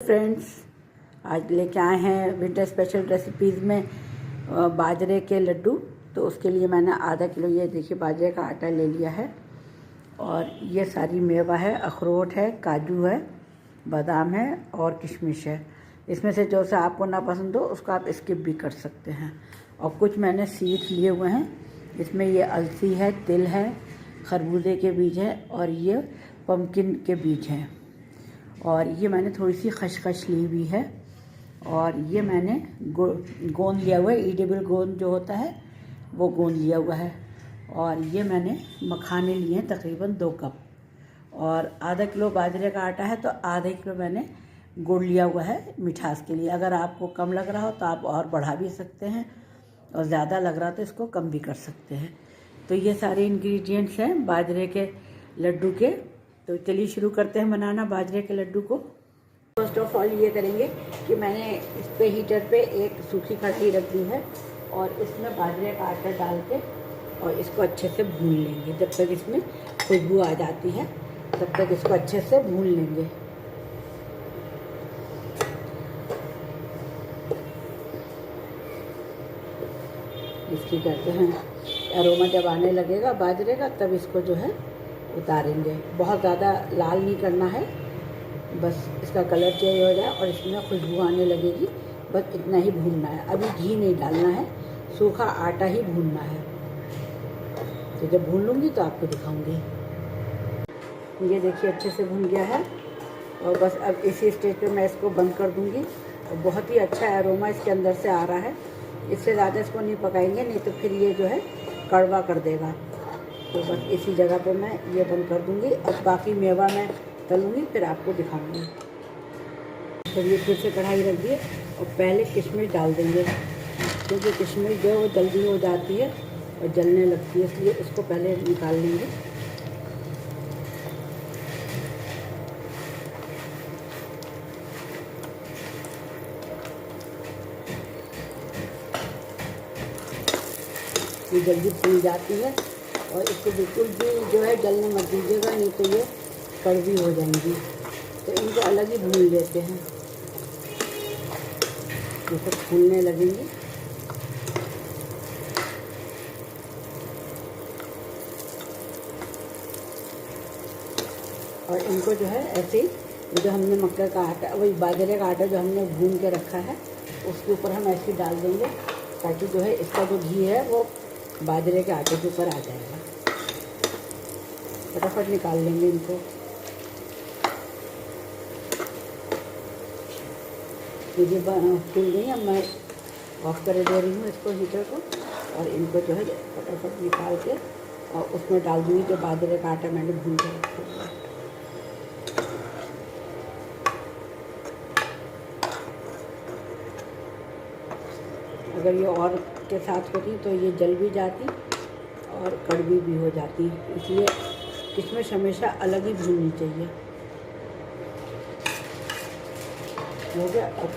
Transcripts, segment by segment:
Friends, आज लेके आए हैं विंटर स्पेशल रेसिपीज़ में बाजरे के लड्डू। तो उसके लिए मैंने आधा किलो ये देखिए बाजरे का आटा ले लिया है और ये सारी मेवा है, अखरोट है, काजू है, बादाम है और किशमिश है। इसमें से जो सा आपको ना पसंद हो उसको आप स्किप भी कर सकते हैं। और कुछ मैंने सीड्स लिए हुए हैं, इसमें ये अलसी है, तिल है, खरबूजे के बीज हैं और ये पम्पकिन के बीज हैं। और ये मैंने थोड़ी सी खसखस ली हुई है और ये मैंने गोंद लिया हुआ है, ईडेबल गोंद जो होता है वो गोंद लिया हुआ है। और ये मैंने मखाने लिए हैं तकरीबन 2 कप। और आधा किलो बाजरे का आटा है तो आधा किलो मैंने गुड़ लिया हुआ है मिठास के लिए। अगर आपको कम लग रहा हो तो आप और बढ़ा भी सकते हैं और ज़्यादा लग रहा तो इसको कम भी कर सकते हैं। तो ये सारे इंग्रेडिएंट्स हैं बाजरे के लड्डू के। तो चलिए शुरू करते हैं बनाना बाजरे के लड्डू को। फर्स्ट ऑफ ऑल ये करेंगे कि मैंने इस पे हीटर पे एक सूखी खटली रख दी है और इसमें बाजरे का आटा डाल के और इसको अच्छे से भून लेंगे। जब तक इसमें खुशबू आ जाती है तब तक इसको अच्छे से भून लेंगे। इसकी करते हैं अरोमा जब आने लगेगा बाजरे का तब इसको जो है उतारेंगे। बहुत ज़्यादा लाल नहीं करना है, बस इसका कलर चेंज हो जाए और इसमें खुशबू आने लगेगी, बस इतना ही भूनना है। अभी घी नहीं डालना है, सूखा आटा ही भूनना है। तो जब भून लूँगी तो आपको दिखाऊंगी। ये देखिए अच्छे से भून गया है और बस अब इसी स्टेज पे मैं इसको बंद कर दूँगी। और बहुत ही अच्छा अरोमा इसके अंदर से आ रहा है। इससे ज़्यादा इसको नहीं पकाएंगे, नहीं तो फिर ये जो है कड़वा कर देगा। तो बस इसी जगह पे मैं ये बंद कर दूँगी। अब बाकी मेवा मैं तलूँगी फिर आपको दिखाऊँगी। तो ये फिर से कढ़ाई रख दिए और पहले किशमिश डाल देंगे, क्योंकि किशमिश जो है वो जल्दी हो जाती है और जलने लगती है, इसलिए इसको पहले निकाल लेंगे। ये जल्दी फूल जाती है और इसको बिल्कुल भी जो है जलने मत दीजिएगा, नहीं तो ये कड़वी हो जाएंगी। तो इनको अलग ही भून लेते हैं। ये सब फूलने लगेंगी। और इनको जो है ऐसे ही जो हमने मक्का का आटा, वही बाजरे का आटा जो हमने भून के रखा है उसके ऊपर हम ऐसे ही डाल देंगे, ताकि जो है इसका जो घी है वो बाजरे के आटे के ऊपर आ जाएगा। फटाफट निकाल लेंगे इनको। ये फूल गई, अब मैं ऑफ कर दे रही हूँ इसको, हीटर को। और इनको जो है फटाफट निकाल के और उसमें डाल दूँगी जो बाजरे का आटा मैंने भून के रखा हुआ है। अगर ये और के साथ होती तो ये जल भी जाती और कड़वी भी हो जाती, इसलिए किशमिश हमेशा अलग ही भूननी चाहिए। हो गया। अब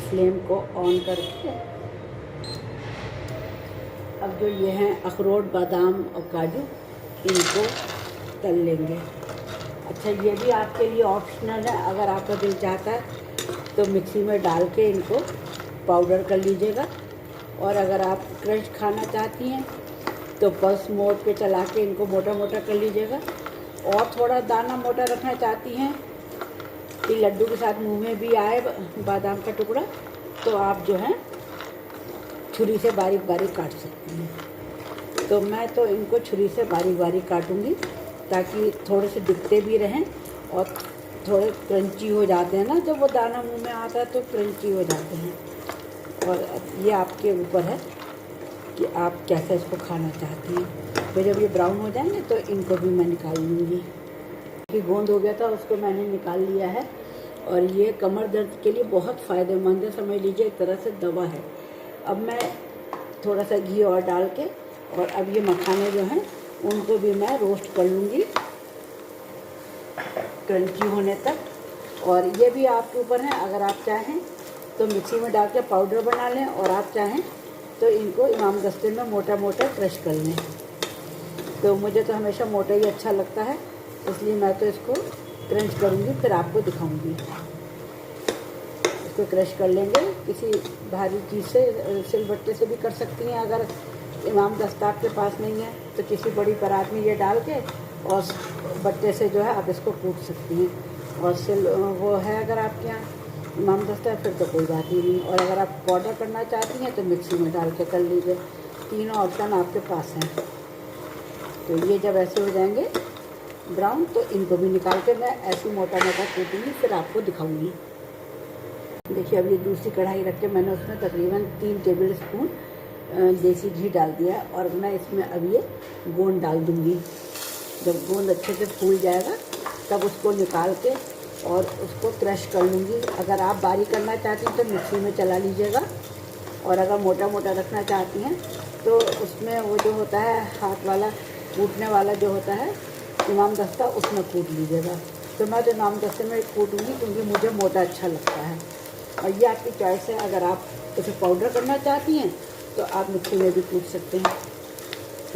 फ्लेम को ऑन करके अब जो ये हैं अखरोट, बादाम और काजू, इनको तल लेंगे। अच्छा, ये भी आपके लिए ऑप्शनल है। अगर आपका दिल चाहता है तो मिक्सी में डाल के इनको पाउडर कर लीजिएगा, और अगर आप क्रंच खाना चाहती हैं तो पल्स मोड पे चला के इनको मोटा मोटा कर लीजिएगा। और थोड़ा दाना मोटा रखना चाहती हैं कि लड्डू के साथ मुंह में भी आए बादाम का टुकड़ा, तो आप जो है छुरी से बारीक बारीक काट सकती हैं। तो मैं तो इनको छुरी से बारीक बारीक काटूंगी, ताकि थोड़े से दिखते भी रहें और थोड़े क्रंची हो जाते हैं ना, जब वो दाना मुंह में आता है तो क्रंची हो जाते हैं। और ये आपके ऊपर है कि आप कैसे इसको खाना चाहती हैं। तो जब ये ब्राउन हो जाएंगे तो इनको भी मैं निकाल लूँगी। कि गोंद हो गया था उसको मैंने निकाल लिया है। और ये कमर दर्द के लिए बहुत फ़ायदेमंद है, समझ लीजिए एक तरह से दवा है। अब मैं थोड़ा सा घी और डाल के, और अब ये मखाने जो हैं उनको भी मैं रोस्ट कर लूँगी क्रंची होने तक। और ये भी आपके ऊपर है, अगर आप चाहें तो मिक्सी में डाल के पाउडर बना लें, और आप चाहें तो इनको इमामदस्ते में मोटा मोटा क्रश कर लें। तो मुझे तो हमेशा मोटा ही अच्छा लगता है, इसलिए मैं तो इसको क्रंच करूँगी फिर आपको दिखाऊँगी। इसको क्रश कर लेंगे। किसी भारी चीज़ से, सिलबट्टे से भी कर सकती हैं। अगर इमाम दस्ता आपके पास नहीं है तो किसी बड़ी परात में ये डाल के और बट्टे से जो है आप इसको कूट सकती हैं। और वो है अगर आपके यहाँ इमाम दस्ता फिर तो कोई बात ही नहीं। और अगर आप पाउडर करना चाहती हैं तो मिक्सी में डाल के कर लीजिए। तीनों ऑप्शन आपके पास हैं। तो ये जब ऐसे हो जाएंगे ब्राउन तो इनको भी निकाल के मैं ऐसी मोटा मोटा कूटूँगी, फिर आपको दिखाऊंगी। देखिए अब ये दूसरी कढ़ाई रख के मैंने उसमें तकरीबन 3 टेबल स्पून देसी घी डाल दिया और मैं इसमें अब ये गोंद डाल दूँगी। जब गोंद अच्छे से फूल जाएगा तब उसको निकाल के और उसको क्रश कर लूँगी। अगर आप बारीक करना चाहती हैं तो मिक्सी में चला लीजिएगा, और अगर मोटा मोटा रखना चाहती हैं तो उसमें वो जो होता है हाथ वाला कूटने वाला जो होता है इमाम दस्ता, उसमें कूट लीजिएगा। तो मैं तो इमाम दस्ते में कूटूँगी क्योंकि मुझे मोटा अच्छा लगता है। और ये आपकी चॉइस है। अगर आप उसे पाउडर करना चाहती हैं तो आप मिक्सी में भी कूट सकते हैं।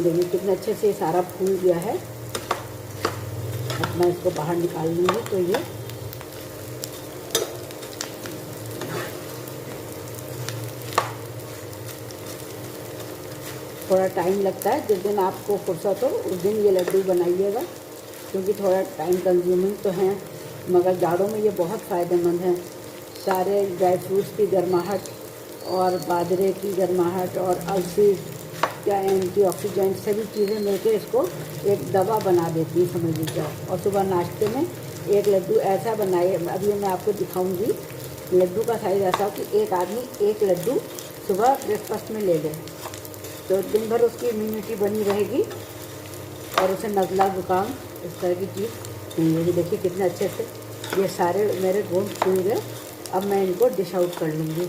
देखिए कितने अच्छे से सारा फूल गया है। अब मैं इसको बाहर निकाल लूँगी। तो ये थोड़ा टाइम लगता है। जिस दिन आपको फुर्सत हो उस दिन ये लड्डू बनाइएगा, क्योंकि थोड़ा टाइम कंज्यूमिंग तो है, मगर जाड़ों में ये बहुत फ़ायदेमंद है। सारे ड्राई फ्रूट्स की गर्माहट और बाजरे की गर्माहट और अलसी या एंटीऑक्सीडेंट सभी चीज़ें मिलकर इसको एक दवा बना देती है, समझ लीजिए। और सुबह नाश्ते में एक लड्डू ऐसा बनाइए, अभी मैं आपको दिखाऊंगी। लड्डू का साइज़ ऐसा हो कि एक आदमी एक लड्डू सुबह ब्रेकफास्ट में ले ले तो दिन भर उसकी इम्यूनिटी बनी रहेगी और उसे नज़ला जुकाम इस तरह की चीज़ नहीं होगी। देखिए कितने अच्छे से ये सारे मेरे गोंद फूल गए। अब मैं इनको डिश आउट कर लूँगी।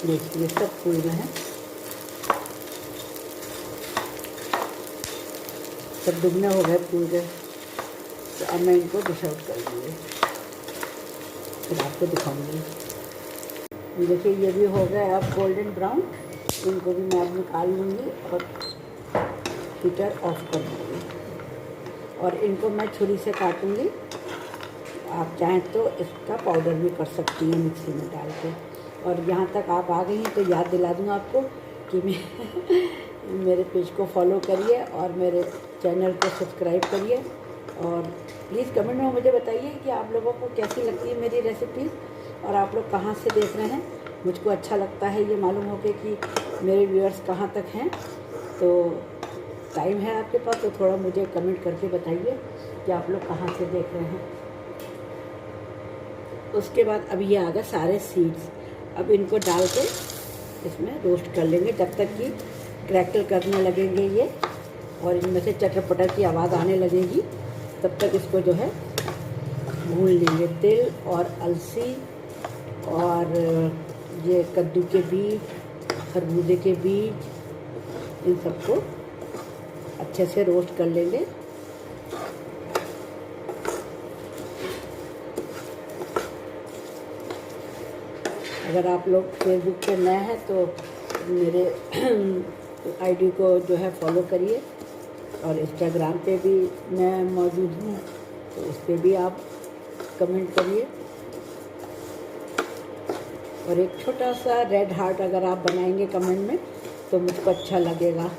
देखिए सब फूल गए हैं, सब दुगने हो गए, फूल गए। तो अब मैं इनको डिश आउट कर लूँगी, फिर आपको दिखाऊँगी। देखिए ये भी हो गया अब गोल्डन ब्राउन। इनको भी मैं अब निकाल लूँगी और हीटर ऑफ कर दूँगी और इनको मैं छुरी से काटूँगी। आप चाहें तो इसका पाउडर भी कर सकती हैं मिक्सी में डाल के। और यहाँ तक आप आ गई हैं तो याद दिला दूँ आपको कि मेरे पेज को फॉलो करिए और मेरे चैनल को सब्सक्राइब करिए। और प्लीज़ कमेंट में मुझे बताइए कि आप लोगों को कैसी लगती है मेरी रेसिपीज़ और आप लोग कहाँ से देख रहे हैं। मुझको अच्छा लगता है ये मालूम हो के कि मेरे व्यूअर्स कहाँ तक हैं। तो टाइम है आपके पास तो थोड़ा मुझे कमेंट करके बताइए कि आप लोग कहाँ से देख रहे हैं। उसके बाद अब ये आ गए सारे सीड्स। अब इनको डाल के इसमें रोस्ट कर लेंगे जब तक कि क्रैकल करने लगेंगे ये और इनमें से चटर पटर की आवाज़ आने लगेगी। तब तक इसको जो है भून लेंगे। तिल और अलसी और ये कद्दू के बीज, खरबूजे के बीज, इन सबको अच्छे से रोस्ट कर लेंगे। अगर आप लोग फेसबुक पे नए हैं तो मेरे आईडी को जो है फॉलो करिए और इंस्टाग्राम पे भी मैं मौजूद हूँ, तो उस पर भी आप कमेंट करिए। और एक छोटा सा रेड हार्ट अगर आप बनाएंगे कमेंट में तो मुझको अच्छा लगेगा।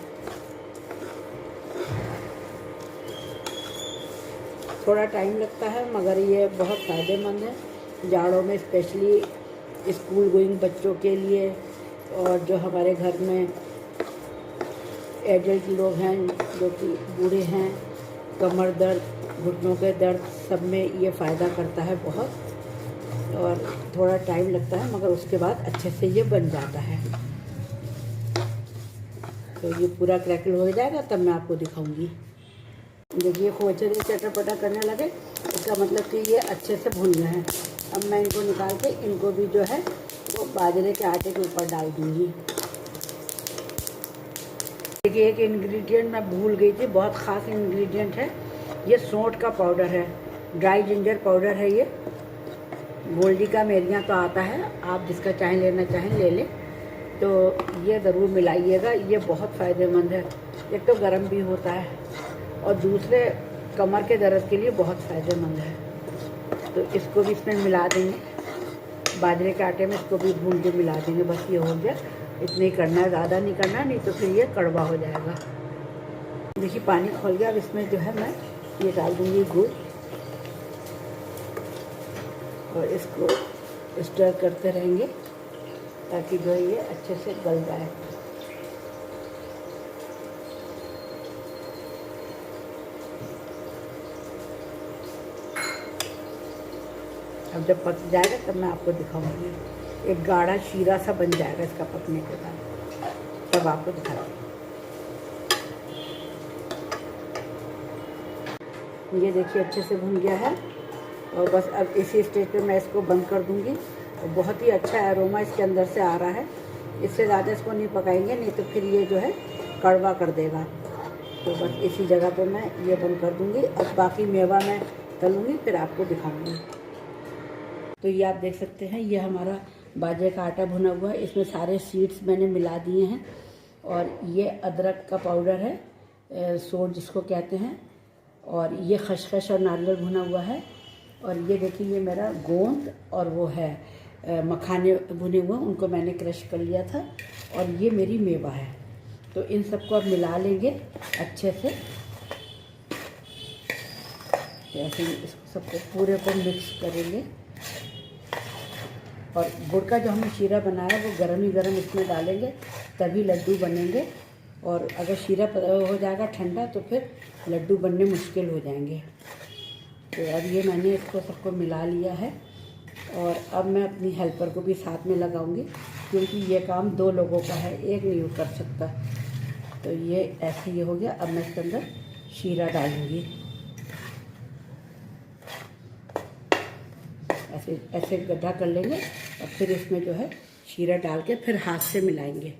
थोड़ा टाइम लगता है मगर ये बहुत फ़ायदेमंद है जाड़ों में, स्पेशली स्कूल गोइंग बच्चों के लिए और जो हमारे घर में एडल्ट लोग हैं जो कि बूढ़े हैं, कमर दर्द, घुटनों के दर्द, सब में ये फ़ायदा करता है बहुत। और थोड़ा टाइम लगता है मगर उसके बाद अच्छे से ये बन जाता है। तो ये पूरा क्रैकल हो जाएगा तब मैं आपको दिखाऊंगी। देखिए खूब अच्छे से चटपटा करने लगे, इसका मतलब कि ये अच्छे से भुन गए हैं। अब मैं इनको निकाल के इनको भी जो है वो बाजरे के आटे के ऊपर डाल दूँगी। देखिए एक इंग्रेडिएंट मैं भूल गई थी, बहुत ख़ास इंग्रेडिएंट है, ये सौंठ का पाउडर है, ड्राई जिंजर पाउडर है। ये गोल्डी का मेरे यहाँ तो आता है, आप जिसका चाहें लेना चाहें ले लें। तो ये ज़रूर मिलाइएगा, ये बहुत फ़ायदेमंद है। एक तो गर्म भी होता है और दूसरे कमर के दर्द के लिए बहुत फ़ायदेमंद है। तो इसको भी इसमें मिला देंगे बाजरे के आटे में इसको भी भून के मिला देंगे। बस ये हो गया, इतना ही करना है, ज़्यादा नहीं करना, नहीं तो फिर ये कड़वा हो जाएगा। देखिए पानी खोल गया। अब इसमें जो है मैं ये डाल दूँगी गुड़ और इसको स्टर करते रहेंगे ताकि जो ये अच्छे से गल जाए। अब जब पक जाएगा तब मैं आपको दिखाऊंगी। एक गाढ़ा शीरा सा बन जाएगा इसका पकने के बाद, तब आपको दिखाऊंगी। ये देखिए अच्छे से भुन गया है और बस अब इसी स्टेज पे मैं इसको बंद कर दूंगी। और बहुत ही अच्छा एरोमा इसके अंदर से आ रहा है। इससे ज़्यादा इसको नहीं पकाएंगे, नहीं तो फिर ये जो है कड़वा कर देगा। तो बस इसी जगह पे मैं ये बंद कर दूंगी। अब बाकी मेवा मैं तलूँगी, फिर आपको दिखाऊंगी। तो ये आप देख सकते हैं, ये हमारा बाजरे का आटा भुना हुआ है। इसमें सारे सीड्स मैंने मिला दिए हैं और ये अदरक का पाउडर है, सोड जिसको कहते हैं, और ये खसखस और नारियल भुना हुआ है। और ये देखिए ये मेरा गोंद और वो है मखाने भुने हुए, उनको मैंने क्रश कर लिया था। और ये मेरी मेवा है। तो इन सबको अब मिला लेंगे अच्छे से। ऐसे इसको सबको पूरे को मिक्स करेंगे। और गुड़ का जो हमने शीरा बनाया वो गरम ही गरम इसमें डालेंगे, तभी लड्डू बनेंगे। और अगर शीरा हो जाएगा ठंडा तो फिर लड्डू बनने मुश्किल हो जाएंगे। तो अब ये मैंने इसको सबको मिला लिया है और अब मैं अपनी हेल्पर को भी साथ में लगाऊंगी, क्योंकि ये काम 2 लोगों का है, एक नहीं कर सकता। तो ये ऐसे ये हो गया। अब मैं इसके अंदर शीरा डालूंगी। ऐसे ऐसे गड्ढा कर लेंगे और फिर इसमें जो है शीरा डाल के फिर हाथ से मिलाएंगे।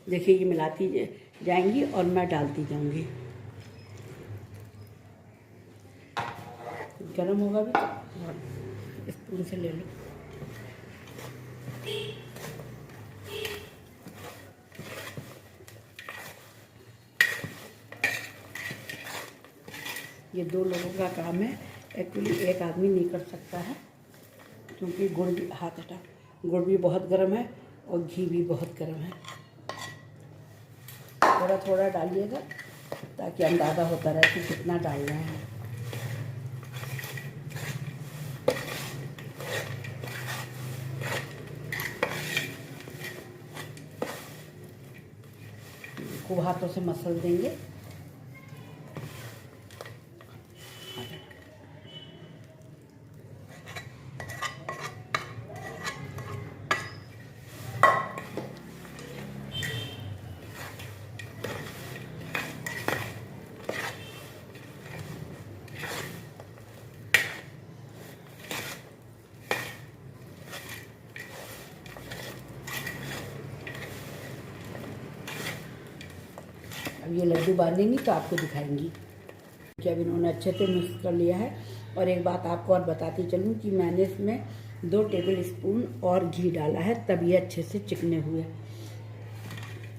देखिए ये मिलाती जाएंगी और मैं डालती जाऊंगी। गरम होगा भी तो स्पून से ले लो। ये 2 लोगों का काम है, एक्चुअली एक आदमी नहीं कर सकता है, क्योंकि गुड़ भी हाथ हटा, गुड़ भी बहुत गर्म है और घी भी बहुत गर्म है। थोड़ा थोड़ा डालिएगा ताकि अंदाज़ा होता रहे कि कितना डाल रहे हैं। खूब हाथों से मसल देंगे। अब ये लड्डू बांधेंगी तो आपको दिखाएंगी कि अब इन्होंने अच्छे से मिक्स कर लिया है। और एक बात आपको और बताती चलूँ कि मैंने इसमें 2 टेबल स्पून और घी डाला है, तब ये अच्छे से चिकने हुए।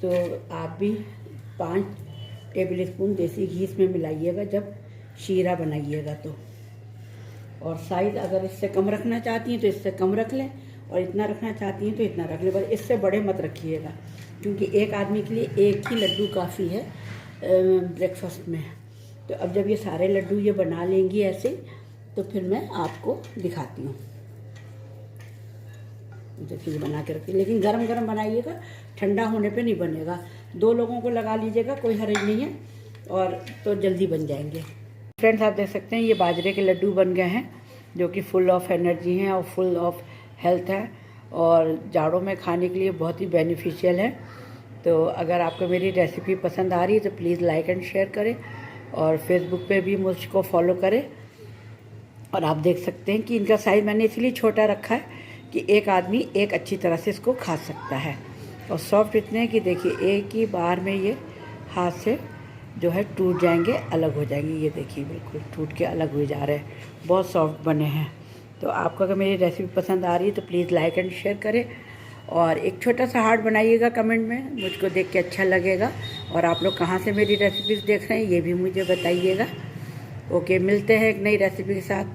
तो आप भी 5 टेबल स्पून देसी घी इसमें मिलाइएगा जब शीरा बनाइएगा तो। और साइज़ अगर इससे कम रखना चाहती हैं तो इससे कम रख लें, और इतना रखना चाहती हैं तो इतना रख लें, पर इससे बड़े मत रखिएगा, क्योंकि एक आदमी के लिए एक ही लड्डू काफ़ी है ब्रेकफास्ट में। तो अब जब ये सारे लड्डू ये बना लेंगी ऐसे, तो फिर मैं आपको दिखाती हूँ। देखिए बना के रखिए, लेकिन गरम गरम बनाइएगा, ठंडा होने पे नहीं बनेगा। 2 लोगों को लगा लीजिएगा, कोई हर्ज नहीं है, और तो जल्दी बन जाएंगे। फ्रेंड्स आप देख सकते हैं ये बाजरे के लड्डू बन गए हैं, जो कि फुल ऑफ एनर्जी हैं और फुल ऑफ हेल्थ है, और जाड़ों में खाने के लिए बहुत ही बेनिफिशियल है। तो अगर आपको मेरी रेसिपी पसंद आ रही है तो प्लीज़ लाइक एंड शेयर करें, और फेसबुक पे भी मुझको फॉलो करें। और आप देख सकते हैं कि इनका साइज़ मैंने इसलिए छोटा रखा है कि एक आदमी एक अच्छी तरह से इसको खा सकता है। और सॉफ्ट इतने हैं कि देखिए एक ही बार में ये हाथ से जो है टूट जाएंगे, अलग हो जाएंगे। ये देखिए बिल्कुल टूट के अलग हो जा रहे हैं, बहुत सॉफ्ट बने हैं। तो आपको अगर मेरी रेसिपी पसंद आ रही है तो प्लीज़ लाइक एंड शेयर करें, और एक छोटा सा हार्ट बनाइएगा कमेंट में, मुझको देख के अच्छा लगेगा। और आप लोग कहाँ से मेरी रेसिपीज़ देख रहे हैं ये भी मुझे बताइएगा। ओके, मिलते हैं एक नई रेसिपी के साथ।